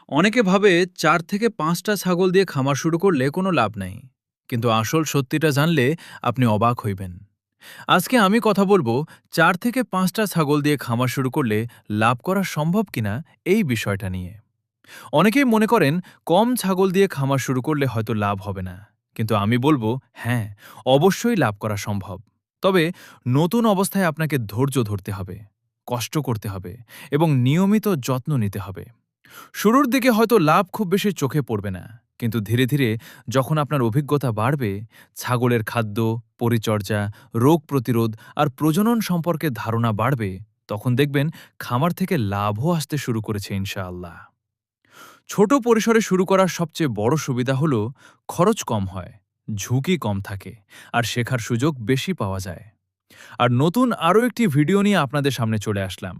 অনেকে ভাবে ৪ থেকে ৫টা ছাগল দিয়ে খামার শুরু করলে কোনো লাভ নাই। কিন্তু আসল সত্যিটা জানলে আপনি অবাক হইবেন। আজকে আমি কথা বলবো ৪ থেকে ৫টা ছাগল দিয়ে খামার শুরু করলে লাভ করা সম্ভব কিনা এই বিষয়টা নিয়ে। অনেকেই মনে করেন কম ছাগল দিয়ে খামার শুরু করলে হয়তো লাভ হবে না। কিন্তু আমি বলবো হ্যাঁ, অবশ্যই লাভ করা সম্ভব। তবে নতুন অবস্থায় আপনাকে ধৈর্য ধরতে হবে, কষ্ট করতে হবে এবং নিয়মিত যত্ন নিতে হবে। শুরুর দিকে হয়তো লাভ খুব বেশি চোখে পড়বে না, কিন্তু ধীরে ধীরে যখন আপনার অভিজ্ঞতা বাড়বে, ছাগলের খাদ্য, পরিচর্যা, রোগ প্রতিরোধ আর প্রজনন সম্পর্কে ধারণা বাড়বে, তখন দেখবেন খামার থেকে লাভও আসতে শুরু করেছে ইনশাআল্লাহ। ছোট পরিসরে শুরু করার সবচেয়ে বড় সুবিধা হলো খরচ কম হয়, ঝুঁকি কম থাকে আর শেখার সুযোগ বেশি পাওয়া যায়। আর নতুন আরও একটি ভিডিও নিয়ে আপনাদের সামনে চলে আসলাম।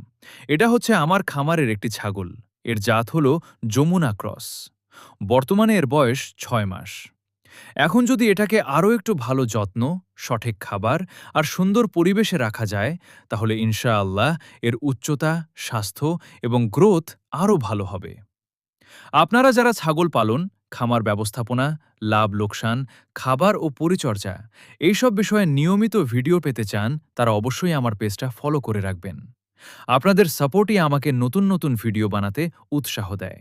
এটা হচ্ছে আমার খামারের একটি ছাগল। এর জাত হলো যমুনা ক্রস। বর্তমানে এর বয়স ৬ মাস। এখন যদি এটাকে আরও একটু ভালো যত্ন, সঠিক খাবার আর সুন্দর পরিবেশে রাখা যায়, তাহলে ইনশাআল্লাহ এর উচ্চতা, স্বাস্থ্য এবং গ্রোথ আরও ভালো হবে। আপনারা যারা ছাগল পালন, খামার ব্যবস্থাপনা, লাভ লোকসান, খাবার ও পরিচর্যা এইসব বিষয়ে নিয়মিত ভিডিও পেতে চান, তারা অবশ্যই আমার পেজটা ফলো করে রাখবেন। আপনাদের সাপোর্টই আমাকে নতুন নতুন ভিডিও বানাতে উৎসাহ দেয়।